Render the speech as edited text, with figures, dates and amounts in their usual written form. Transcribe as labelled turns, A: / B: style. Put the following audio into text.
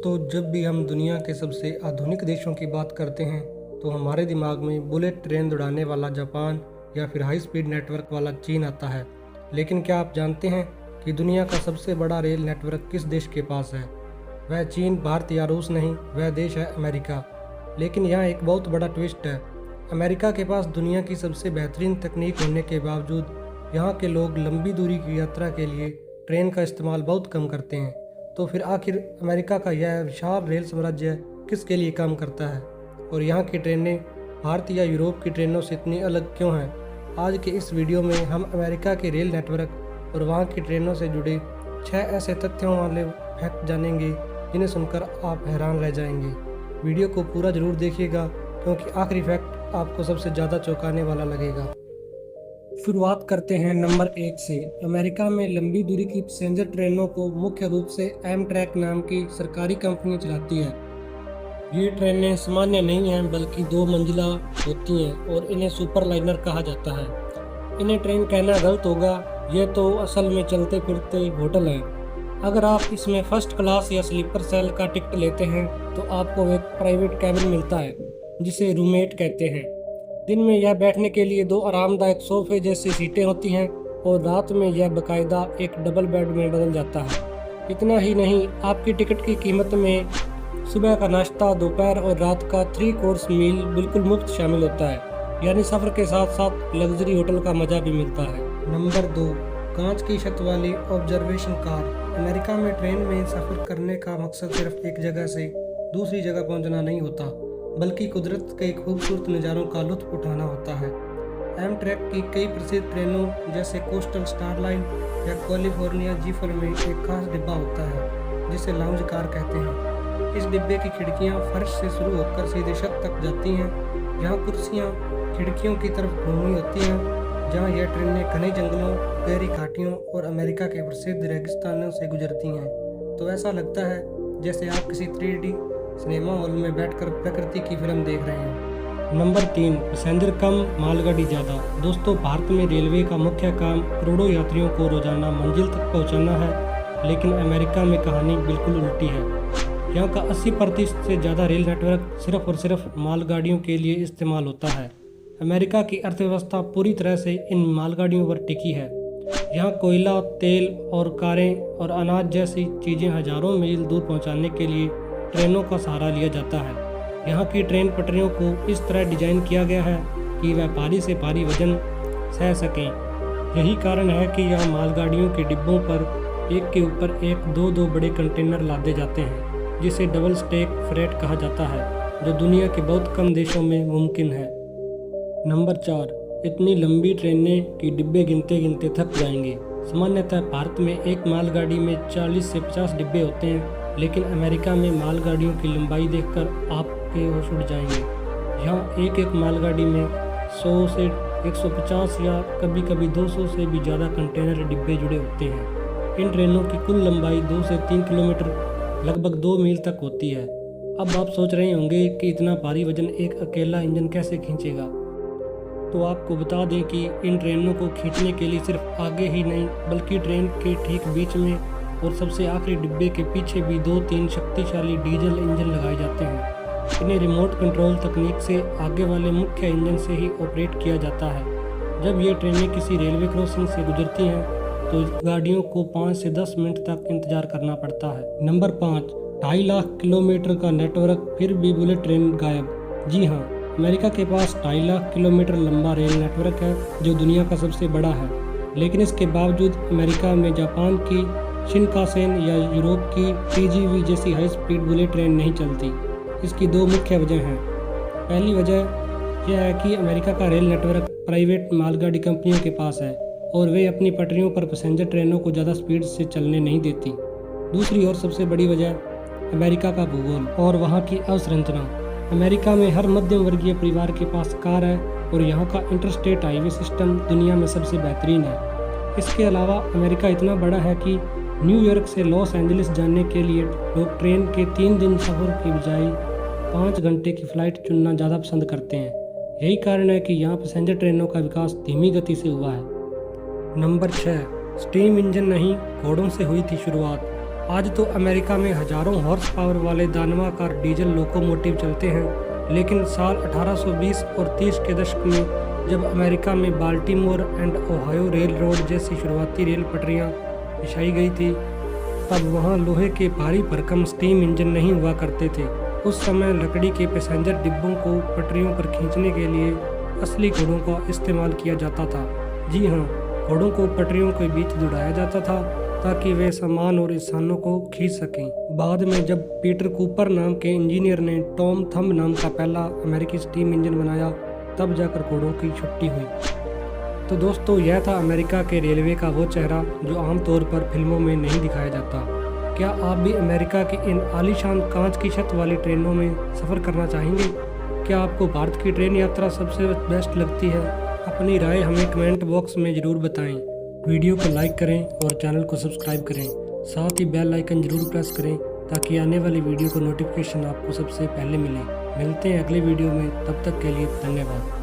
A: दोस्तों, जब भी हम दुनिया के सबसे आधुनिक देशों की बात करते हैं तो हमारे दिमाग में बुलेट ट्रेन दौड़ाने वाला जापान या फिर हाई स्पीड नेटवर्क वाला चीन आता है। लेकिन क्या आप जानते हैं कि दुनिया का सबसे बड़ा रेल नेटवर्क किस देश के पास है? वह चीन, भारत या रूस नहीं, वह देश है अमेरिका। लेकिन यहाँ एक बहुत बड़ा ट्विस्ट है। अमेरिका के पास दुनिया की सबसे बेहतरीन तकनीक होने के बावजूद यहाँ के लोग लंबी दूरी की यात्रा के लिए ट्रेन का इस्तेमाल बहुत कम करते हैं। तो फिर आखिर अमेरिका का यह विशाल रेल साम्राज्य किसके लिए काम करता है और यहाँ की ट्रेनें भारत या यूरोप की ट्रेनों से इतनी अलग क्यों हैं? आज के इस वीडियो में हम अमेरिका के रेल नेटवर्क और वहाँ की ट्रेनों से जुड़े 6 ऐसे तथ्यों वाले फैक्ट जानेंगे जिन्हें सुनकर आप हैरान रह जाएंगे। वीडियो को पूरा ज़रूर देखिएगा क्योंकि आखिरी फैक्ट आपको सबसे ज़्यादा चौंकाने वाला लगेगा। शुरुआत करते हैं नंबर 1 से। अमेरिका में लंबी दूरी की पैसेंजर ट्रेनों को मुख्य रूप से एमट्रैक नाम की सरकारी कंपनी चलाती है। ये ट्रेनें सामान्य नहीं हैं बल्कि 2 मंजिला होती हैं और इन्हें सुपर लाइनर कहा जाता है। इन्हें ट्रेन कहना गलत होगा, ये तो असल में चलते फिरते होटल हैं। अगर आप इसमें फर्स्ट क्लास या स्लीपर सेल का टिकट लेते हैं तो आपको एक प्राइवेट कैबिन मिलता है जिसे रूममेट कहते हैं। दिन में यह बैठने के लिए 2 आरामदायक सोफे जैसी सीटें होती हैं और रात में यह बाकायदा एक डबल बेड में बदल जाता है। इतना ही नहीं, आपकी टिकट की कीमत में सुबह का नाश्ता, दोपहर और रात का 3 कोर्स मील बिल्कुल मुफ्त शामिल होता है। यानी सफ़र के साथ साथ लग्जरी होटल का मज़ा भी मिलता है। नंबर 2, कांच की छत वाली ऑब्जर्वेशन कार। अमेरिका में ट्रेन में सफ़र करने का मकसद सिर्फ एक जगह से दूसरी जगह पहुंचना नहीं होता बल्कि कुदरत के खूबसूरत नज़ारों का लुत्फ उठाना होता है। एमट्रैक की कई प्रसिद्ध ट्रेनों जैसे कोस्टल स्टार लाइन या कैलिफोर्निया जीफर में एक खास डिब्बा होता है जिसे लाउंज कार कहते हैं। इस डिब्बे की खिड़कियां फर्श से शुरू होकर सीधे छत तक जाती हैं। यहाँ कुर्सियाँ खिड़कियों की तरफ घूमी होती हैं जहाँ यह ट्रेनें घने जंगलों, गहरी घाटियों और अमेरिका के प्रसिद्ध रेगिस्तानों से गुजरती हैं। तो ऐसा लगता है जैसे आप किसी 3D सिनेमा हॉल में बैठकर प्रकृति की फिल्म देख रहे हैं। नंबर 3, पैसेंजर कम मालगाड़ी ज़्यादा। दोस्तों, भारत में रेलवे का मुख्य काम करोड़ों यात्रियों को रोजाना मंजिल तक पहुंचाना है, लेकिन अमेरिका में कहानी बिल्कुल उल्टी है। यहाँ का 80% से ज़्यादा रेल नेटवर्क सिर्फ और सिर्फ मालगाड़ियों के लिए इस्तेमाल होता है। अमेरिका की अर्थव्यवस्था पूरी तरह से इन मालगाड़ियों पर टिकी है। यहाँ कोयला, तेल और कारें और अनाज जैसी चीज़ें हज़ारों मील दूर पहुँचाने के लिए ट्रेनों का सहारा लिया जाता है। यहाँ की ट्रेन पटरियों को इस तरह डिजाइन किया गया है कि वह भारी से भारी वजन सह सकें। यही कारण है कि यहाँ मालगाड़ियों के डिब्बों पर एक के ऊपर एक 2-2 बड़े कंटेनर लादे जाते हैं जिसे डबल स्टैक फ्रेट कहा जाता है, जो दुनिया के बहुत कम देशों में मुमकिन है। नंबर 4, इतनी लंबी ट्रेनें कि डिब्बे गिनते गिनते थक जाएंगे। सामान्यतः भारत में एक मालगाड़ी में 40 से 50 डिब्बे होते हैं, लेकिन अमेरिका में मालगाड़ियों की लंबाई देखकर आपके होश उड़ जाएंगे। यहाँ एक मालगाड़ी में 100 से 150 या कभी कभी 200 से भी ज़्यादा कंटेनर डिब्बे जुड़े होते हैं। इन ट्रेनों की कुल लंबाई 2 से 3 किलोमीटर, लगभग 2 मील तक होती है। अब आप सोच रहे होंगे कि इतना भारी वजन एक अकेला इंजन कैसे खींचेगा। तो आपको बता दें कि इन ट्रेनों को खींचने के लिए सिर्फ आगे ही नहीं बल्कि ट्रेन के ठीक बीच में और सबसे आखिरी डिब्बे के पीछे भी 2-3 शक्तिशाली डीजल इंजन लगाए जाते हैं। इन्हें रिमोट कंट्रोल तकनीक से आगे वाले मुख्य इंजन से ही ऑपरेट किया जाता है। जब ये ट्रेनें किसी रेलवे क्रॉसिंग से गुजरती हैं तो गाड़ियों को 5 से 10 मिनट तक इंतजार करना पड़ता है। नंबर 5, 2.5 लाख किलोमीटर का नेटवर्क फिर भी बुलेट ट्रेन गायब। जी हाँ, अमेरिका के पास 2.5 लाख किलोमीटर लंबा रेल नेटवर्क है जो दुनिया का सबसे बड़ा है। लेकिन इसके बावजूद अमेरिका में जापान की शिनकानसेन या यूरोप की TGV जैसी हाई स्पीड बुलेट ट्रेन नहीं चलती। इसकी 2 मुख्य वजह हैं। पहली वजह यह है कि अमेरिका का रेल नेटवर्क प्राइवेट मालगाड़ी कंपनियों के पास है और वे अपनी पटरियों पर पैसेंजर ट्रेनों को ज़्यादा स्पीड से चलने नहीं देती। दूसरी और सबसे बड़ी वजह अमेरिका का भूगोल और वहाँ की अवसंरचना। अमेरिका में हर मध्यम वर्गीय परिवार के पास कार है और यहाँ का इंटरस्टेट हाईवे सिस्टम दुनिया में सबसे बेहतरीन है। इसके अलावा अमेरिका इतना बड़ा है कि न्यूयॉर्क से लॉस एंजलिस जाने के लिए लोग ट्रेन के 3 दिन सफ़र की बजाय 5 घंटे की फ़्लाइट चुनना ज़्यादा पसंद करते हैं। यही कारण है कि यहाँ पैसेंजर ट्रेनों का विकास धीमी गति से हुआ है। नंबर 6, स्टीम इंजन नहीं, घोड़ों से हुई थी शुरुआत। आज तो अमेरिका में हजारों हॉर्स पावर वाले दानवाकार डीजल लोकोमोटिव चलते हैं, लेकिन साल 1820 और 30 के दशक में जब अमेरिका में Baltimore and Ohio rail road जैसी शुरुआती रेल पटरियां बिछाई गई थी, तब वहां लोहे के भारी भरकम स्टीम इंजन नहीं हुआ करते थे। उस समय लकड़ी के पैसेंजर डिब्बों को पटरियों पर खींचने के लिए असली घोड़ों का इस्तेमाल किया जाता था। जी हाँ, घोड़ों को पटरियों के बीच दौड़ाया जाता था ताकि वे सामान और इंसानों को खींच सकें। बाद में जब पीटर कूपर नाम के इंजीनियर ने टॉम थंब नाम का पहला अमेरिकी स्टीम इंजन बनाया, तब जाकर घोड़ों की छुट्टी हुई। तो दोस्तों, यह था अमेरिका के रेलवे का वो चेहरा जो आमतौर पर फिल्मों में नहीं दिखाया जाता। क्या आप भी अमेरिका की इन आलीशान कांच की छत वाली ट्रेनों में सफ़र करना चाहेंगे? क्या आपको भारत की ट्रेन यात्रा सबसे बेस्ट लगती है? अपनी राय हमें कमेंट बॉक्स में ज़रूर बताएं। वीडियो को लाइक करें और चैनल को सब्सक्राइब करें। साथ ही बेल आइकन ज़रूर प्रेस करें ताकि आने वाली वीडियो को नोटिफिकेशन आपको सबसे पहले मिले। मिलते हैं अगले वीडियो में, तब तक के लिए धन्यवाद।